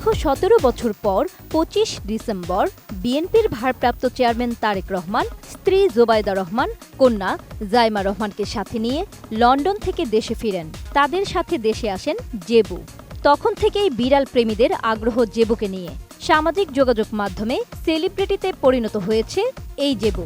দীর্ঘ ১৭ বছর পর ২৫ ডিসেম্বর বিএনপির ভারপ্রাপ্ত চেয়ারম্যান তারেক রহমান, স্ত্রী জোবায়দা রহমান, কন্যা জাইমা রহমানকে সাথে নিয়ে লন্ডন থেকে দেশে ফিরেন। তাদের সাথে দেশে আসেন জেবু। তখন থেকেই বিড়াল প্রেমীদের আগ্রহ জেবুকে নিয়ে। সামাজিক যোগাযোগ মাধ্যমে সেলিব্রিটিতে পরিণত হয়েছে এই জেবু।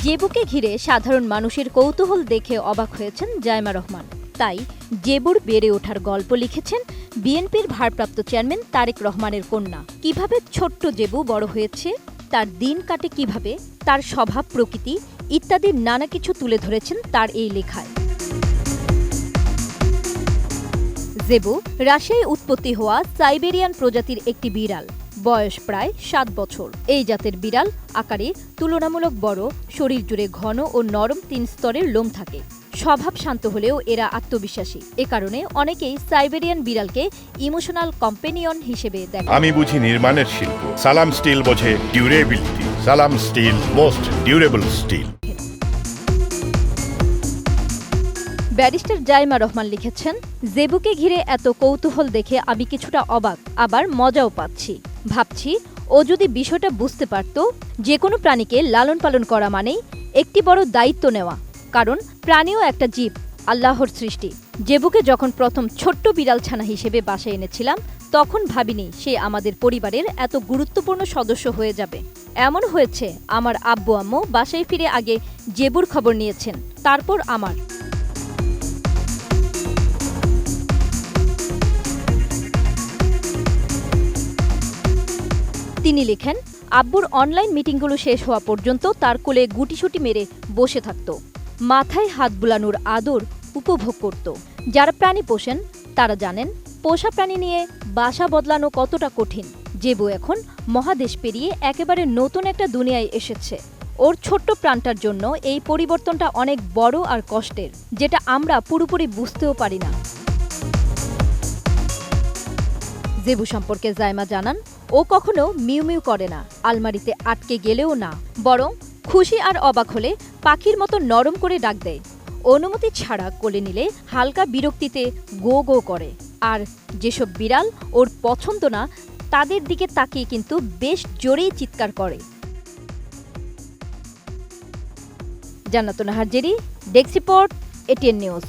জেবুকে ঘিরে সাধারণ মানুষের কৌতূহল দেখে অবাক হয়েছেন জাইমা রহমান। তাই জেবুর বেড়ে ওঠার গল্প লিখেছেন বিএনপির ভারপ্রাপ্ত চেয়ারম্যান তারেক রহমানের কন্যা। কিভাবে ছোট্ট জেবু বড় হয়েছে, তার দিন কাটে কিভাবে, তার স্বভাব প্রকৃতি ইত্যাদি নানা কিছু তুলে ধরেছেন তার এই লেখায়। জেবু রাশিয়ায় উৎপত্তি হওয়া সাইবেরিয়ান প্রজাতির একটি বিড়াল। বয়স প্রায় ৭ বছর। এই জাতের বিড়াল আকারে তুলনামূলক বড়, শরীর জুড়ে ঘন ও নরম ৩ স্তরের লোম থাকে। স্বভাব শান্ত হলেও এরা আত্মবিশ্বাসী। এ কারণে অনেকেই সাইবেরিয়ান বিড়ালকে ইমোশনাল কম্পেনিয়ন হিসেবে দেখে। আমি বুঝি নির্মাণের শিল্প, সালাম স্টিল বোঝে durability. Salam steel, most durable steel. Barrister Zaima Rahman লিখেছেন, জেবুকে ঘিরে এত কৌতূহল দেখে আমি কিছুটা অবাক, আবার মজাও পাচ্ছি। ভাবছি ও যদি বিষয়টা বুঝতে পারত, যে কোনো প্রাণীকে লালন পালন করা মানেই একটি বড় দায়িত্ব নেওয়া। কারণ প্রাণীও একটা জীব, আল্লাহর সৃষ্টি। জেবুকে যখন প্রথম ছোট্ট বিড়াল ছানা হিসেবে বাসায় এনেছিলাম, তখন ভাবিনি সে আমাদের পরিবারের এত গুরুত্বপূর্ণ সদস্য হয়ে যাবে। এমন হয়েছে, আমার আব্বু আম্মু বাসায় ফিরে আগে জেবুর খবর নিয়েছেন, তারপর আমার। তিনি লেখেন, আব্বুর অনলাইন মিটিংগুলো শেষ হওয়া পর্যন্ত তার কোলে গুটিসুটি মেরে বসে থাকত, মাথায় হাত বুলানোর আদর উপভোগ করত। যারা প্রাণী পোষেন তারা জানেন পোষা প্রাণী নিয়ে বাসা বদলানো কতটা কঠিন। জেবু এখন মহাদেশ পেরিয়ে একেবারে নতুন একটা দুনিয়ায় এসেছে। ওর ছোট্ট প্রাণটার জন্য এই পরিবর্তনটা অনেক বড় আর কষ্টের, যেটা আমরা পুরোপুরি বুঝতেও পারি না। জেবু সম্পর্কে জাইমা জানান, ও কখনো মিউ মিউ করে না, আলমারিতে আটকে গেলেও না, বরং খুশি আর অবাক হলে পাখির মতো নরম করে ডাক দেয়। অনুমতি ছাড়া কোলে নিলে হালকা বিরক্তিতে গো গো করে। আর যেসব বিড়াল ওর পছন্দ না, তাদের দিকে তাকিয়ে কিন্তু বেশ জোরেই চিৎকার করে। জান্নাতুন Nahar Jerry, desk report, ATN news.